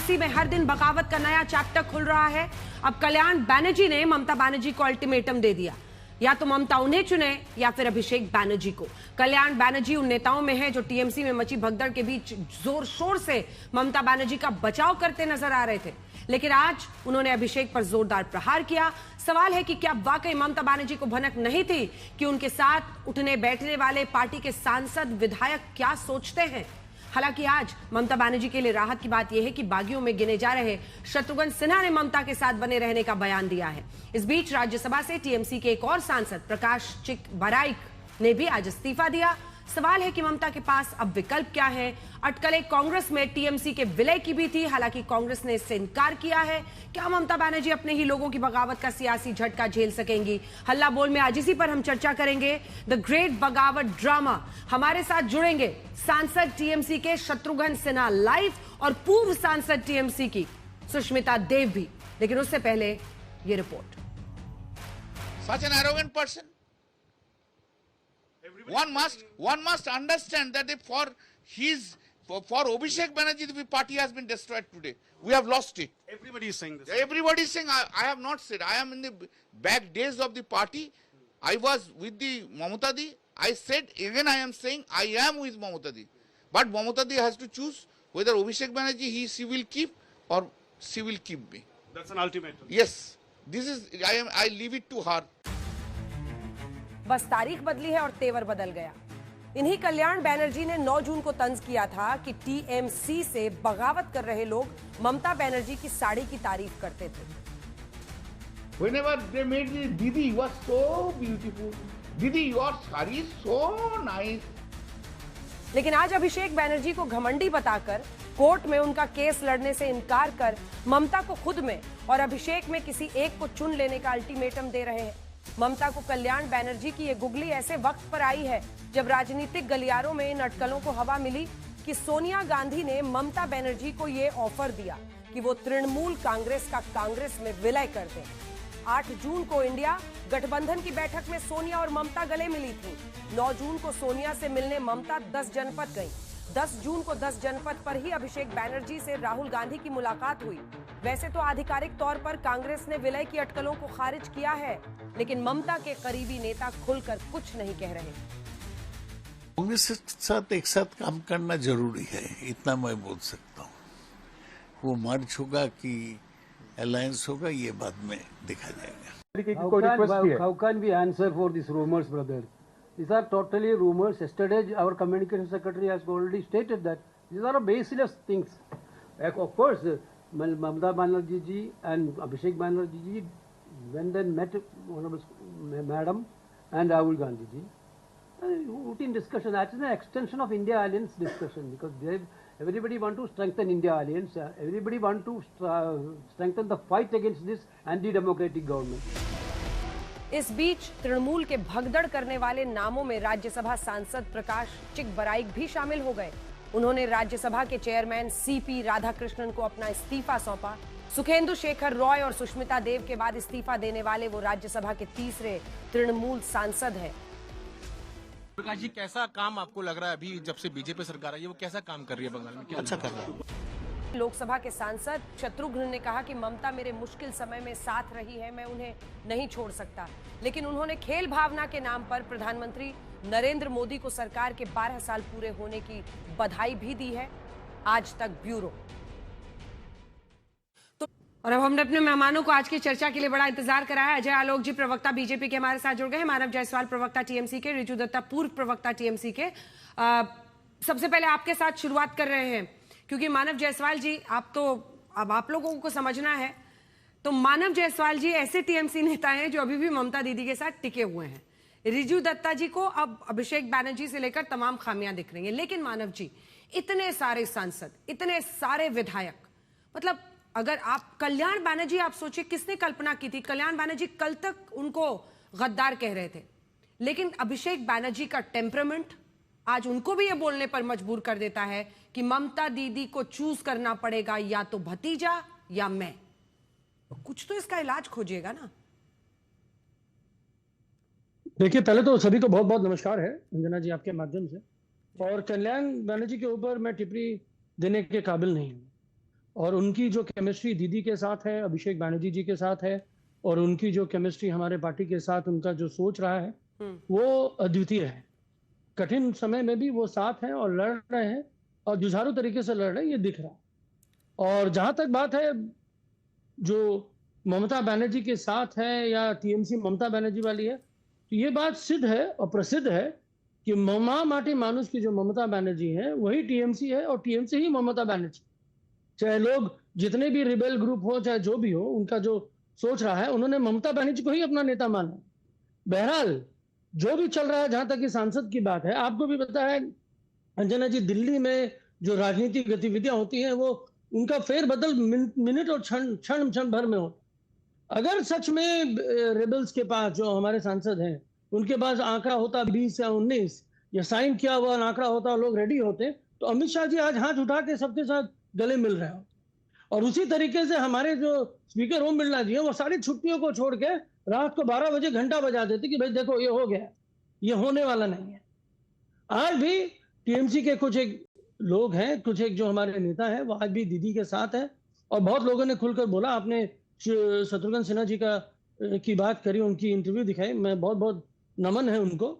TMC में हर दिन बगावत का नया चैप्टर खुल रहा है। अब कल्याण बैनर्जी ने ममता बनर्जी को अल्टीमेटम दे दिया, या तो ममता उन्हें चुने या फिर अभिषेक बैनर्जी को। कल्याण बैनर्जी उन नेताओं में है जो टीएमसी में मची भगदड़ के बीच जोर शोर से ममता बनर्जी का बचाव करते नजर आ रहे थे, लेकिन आज उन्होंने अभिषेक पर जोरदार प्रहार किया। सवाल है कि क्या वाकई ममता बनर्जी को भनक नहीं थी कि उनके साथ उठने बैठने वाले पार्टी के सांसद विधायक क्या सोचते हैं। हालांकि आज ममता बनर्जी के लिए राहत की बात यह है कि बागियों में गिने जा रहे शत्रुघ्न सिन्हा ने ममता के साथ बने रहने का बयान दिया है। इस बीच राज्यसभा से टीएमसी के एक और सांसद प्रकाश चिक बराइक ने भी आज इस्तीफा दिया। सवाल है कि ममता के पास अब विकल्प क्या है। अटकलें कांग्रेस में टीएमसी के विलय की भी थी, हालांकि कांग्रेस ने इससे इनकार किया है। क्या ममता बनर्जी अपने ही लोगों की बगावत का सियासी झटका झेल सकेंगी? हल्ला बोल में आज इसी पर हम चर्चा करेंगे। द ग्रेट बगावत ड्रामा, हमारे साथ जुड़ेंगे सांसद टीएमसी के शत्रुघ्न सिन्हा लाइव और पूर्व सांसद टीएमसी की सुष्मिता देव भी। लेकिन उससे पहले ये report. Such an arrogant person. One must understand that if for Abhishek Banerjee the party has been destroyed today. We have lost it. Everybody is saying this. Everybody is saying. I have not said. I am in the back days of the party. I was with the Mamata Di. I said again. I am saying I am with Mamata Di. But Mamata Di has to choose whether Abhishek Banerjee she will keep or she will keep me. That's an ultimatum. Yes. This is. I leave it to her. बस तारीख बदली है और तेवर बदल गया। इन्हीं कल्याण बैनर्जी ने 9 जून को तंज किया था कि टीएमसी से बगावत कर रहे लोग ममता बनर्जी की साड़ी की तारीफ करते थे। Whenever they made the Didi was so beautiful. Didi, your sari is so nice. लेकिन आज अभिषेक बैनर्जी को घमंडी बताकर कोर्ट में उनका केस लड़ने से इनकार कर ममता को खुद में और अभिषेक में किसी एक को चुन लेने का अल्टीमेटम दे रहे हैं। ममता को कल्याण बैनर्जी की ये गुगली ऐसे वक्त पर आई है जब राजनीतिक गलियारों में इन अटकलों को हवा मिली कि सोनिया गांधी ने ममता बनर्जी को ये ऑफर दिया कि वो तृणमूल कांग्रेस का कांग्रेस में विलय कर दें। 8 जून को इंडिया गठबंधन की बैठक में सोनिया और ममता गले मिली थी। 9 जून को सोनिया से मिलने ममता 10 जनपद गई। 10 जून को 10 जनपद पर ही अभिषेक बैनर्जी से राहुल गांधी की मुलाकात हुई। वैसे तो आधिकारिक तौर पर कांग्रेस ने विलय की अटकलों को खारिज किया है, लेकिन ममता के करीबी नेता खुलकर कुछ नहीं कह रहे। कांग्रेस के साथ एक साथ काम करना जरूरी है, इतना मैं बोल सकता हूँ। वो मर्ज होगा कि अलायंस होगा, ये बाद में देखा जाएगा। How can we answer for these rumors, brother? These are totally rumors. Yesterday, our communication secretary has already stated that these are baseless things. Of course, Mamata Banerjee ji and Abhishek Banerjee ji, when they met Honorable Madam and Rahul Gandhi ji, routine discussion. That is an extension of India Alliance discussion because everybody want to strengthen India Alliance. Everybody want to strengthen the fight against this anti-democratic government. इस बीच तृणमूल के भगदड़ करने वाले नामों में राज्यसभा सांसद प्रकाश चिक बराइक भी शामिल हो गए। उन्होंने राज्यसभा के चेयरमैन सीपी राधाकृष्णन को अपना इस्तीफा सौंपा। सुखेंदु शेखर रॉय और सुष्मिता देव के बाद इस्तीफा देने वाले वो राज्यसभा के तीसरे तृणमूल सांसद हैं। प्रकाश जी, कैसा काम आपको लग रहा है अभी जब से बीजेपी सरकार आई है, वो कैसा काम कर रही है बंगाल में? क्या अच्छा कर रहा है? लोकसभा के सांसद शत्रुघ्न ने कहा कि ममता मेरे मुश्किल समय में साथ रही है, मैं उन्हें नहीं छोड़ सकता। लेकिन उन्होंने खेल भावना के नाम पर प्रधानमंत्री नरेंद्र मोदी को सरकार के 12 साल पूरे होने की बधाई भी दी है। आज तक ब्यूरो। और अब हमने अपने मेहमानों को आज की चर्चा के लिए बड़ा इंतजार करा है। अजय आलोक जी प्रवक्ता बीजेपी के हमारे साथ जुड़ गए हैं, मानव जायसवाल प्रवक्ता टीएमसी के, रिजू दत्ता पूर्व प्रवक्ता टीएमसी के। सबसे पहले आपके साथ शुरुआत कर रहे हैं क्योंकि मानव जायसवाल जी, अब आप लोगों को समझना है, तो मानव जायसवाल जी ऐसे टीएमसी नेता हैं जो अभी भी ममता दीदी के साथ टिके हुए हैं। रिजू दत्ता जी को अब अभिषेक बैनर्जी से लेकर तमाम खामियां दिख रही हैं, लेकिन मानव जी, इतने सारे सांसद, इतने सारे विधायक, मतलब अगर आप कल्याण बैनर्जी, आप सोचिए किसने कल्पना की थी? कल्याण बैनर्जी कल तक उनको गद्दार कह रहे थे, लेकिन अभिषेक बैनर्जी का टेम्परामेंट आज उनको भी ये बोलने पर मजबूर कर देता है कि ममता दीदी को चूज करना पड़ेगा, या तो भतीजा या मैं। कुछ तो इसका इलाज खोजिएगा ना। देखिए, पहले तो सभी को बहुत बहुत नमस्कार है अंजना जी आपके माध्यम से। और कल्याण बैनर्जी के ऊपर मैं टिप्पणी देने के काबिल नहीं हूँ। और उनकी जो केमिस्ट्री दीदी के साथ है, अभिषेक बैनर्जी जी के साथ है, और उनकी जो केमिस्ट्री हमारे पार्टी के साथ उनका जो सोच रहा है वो अद्वितीय है। कठिन समय में भी वो साथ हैं और लड़ रहे हैं और जुझारू तरीके से लड़ रहे हैं, ये दिख रहा है। और जहां तक बात है जो ममता बनर्जी के साथ है या टीएमसी ममता बनर्जी वाली है, तो ये बात सिद्ध है और प्रसिद्ध है कि ममा माटी मानुष की जो ममता बनर्जी है वही टीएमसी है और टीएमसी ही ममता बनर्जी। चाहे लोग जितने भी रिबेल ग्रुप हो, चाहे जो भी हो, उनका जो सोच रहा है, उन्होंने ममता बनर्जी को ही अपना नेता माना। बहरहाल जो भी चल रहा है, जहां तक कि सांसद की बात है, आपको भी पता है अंजना जी, दिल्ली में जो राजनीतिक गतिविधियां होती हैं वो उनका फेरबदल मिनट और क्षण भर में होता। अगर सच में रेबल्स के पास जो हमारे सांसद हैं उनके पास आंकड़ा होता 20 या 19 या साइन किया हुआ आंकड़ा होता, लोग रेडी होते, तो अमित शाह जी आज हाथ उठा के सबके साथ गले मिल रहे हो। और उसी तरीके से हमारे जो स्पीकर ओम बिरला जी है वो सारी छुट्टियों को छोड़ के रात को 12 बजे घंटा बजा देते कि भाई देखो ये हो गया, ये होने वाला नहीं है। आज भी टीएमसी के कुछ एक लोग हैं, कुछ एक जो हमारे नेता हैं, वो आज भी दीदी के साथ है। और बहुत लोगों ने खुलकर बोला, आपने शत्रुघ्न सिन्हा जी की बात करी, उनकी इंटरव्यू दिखाई, मैं बहुत बहुत नमन है उनको।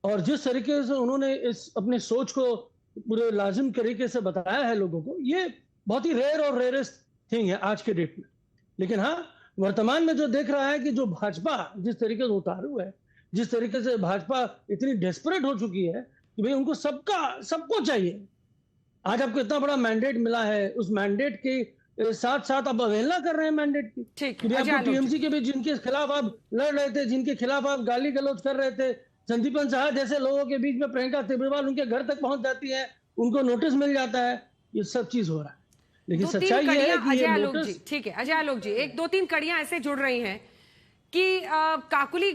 और जिस तरीके से उन्होंने इस अपने सोच को पूरे लाजिम तरीके से बताया है लोगों को, ये बहुत ही रेयर और रेयरेस्ट थिंग है आज के डेट में। लेकिन हाँ, वर्तमान में जो देख रहा है कि जो भाजपा जिस तरीके से उतारू है, जिस तरीके से भाजपा इतनी डेस्परेट हो चुकी है कि भाई उनको सबको चाहिए। आज आपको इतना बड़ा मैंडेट मिला है, उस मैंडेट के साथ साथ आप अवहेलना कर रहे हैं मैंडेट की। ठीक कि भाई अजय आपको आलोक जी। टीएमसी के भी जिनके खिलाफ आप लड़ रहे थे, जिनके खिलाफ आप गाली गलौज कर रहे थे, संदीपन साहा जैसे लोगों के बीच में प्रियंका तिब्रेवाल उनके घर तक पहुंच जाती है, उनको नोटिस मिल जाता है, ये सब चीज हो रहा है। लेकिन दो तीन सच्चाई ये है कड़ियां कि अजय ये आलोक जी, नोटिस, ठीक है अजय आलोक जी, एक दो तीन कड़ियां ऐसे जुड़ रही हैं कि काकुली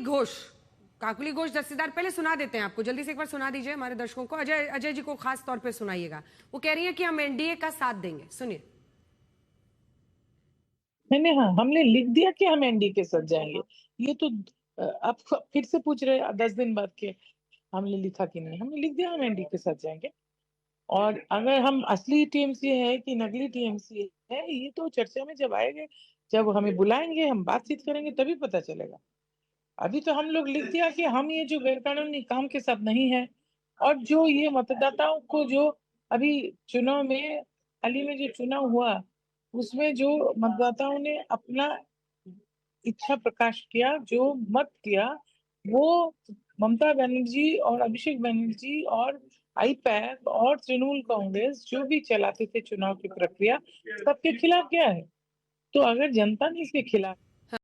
घोष दस्तेदार, पहले सुना देते हैं आपको, जल्दी से एक बार सुना दीजिए हमारे दर्शकों को। अजय जी को खास तौर पे सुनाइएगा। वो कह रही है कि हम एनडीए का साथ देंगे, सुनिए। नहीं, हाँ, हमने लिख दिया कि हम एनडीए के साथ जाएंगे। ये तो आप फिर से पूछ रहे 10 दिन बाद के हमने लिखा कि नहीं। हमने लिख दिया हम एनडीए के साथ जाएंगे। और अगर हम असली टीएमसी है कि नकली टीएमसी है, ये तो चर्चा में जब आएंगे, जब हमें बुलाएंगे, हम बातचीत करेंगे, तभी पता चलेगा। अभी तो हम लोग लिख दिया कि हम ये जो गैरकानूनी काम के साथ नहीं है। और जो ये मतदाताओं को जो अभी चुनाव में, हाल ही में जो चुनाव हुआ, उसमें जो मतदाताओं ने अपना इच्छा प्रकाश किया, जो मत दिया, वो ममता बनर्जी और अभिषेक बनर्जी और आईपैक और तृणमूल कांग्रेस जो भी चलाते थे चुनाव की प्रक्रिया, सबके खिलाफ गया है। तो अगर जनता ने इसके खिलाफ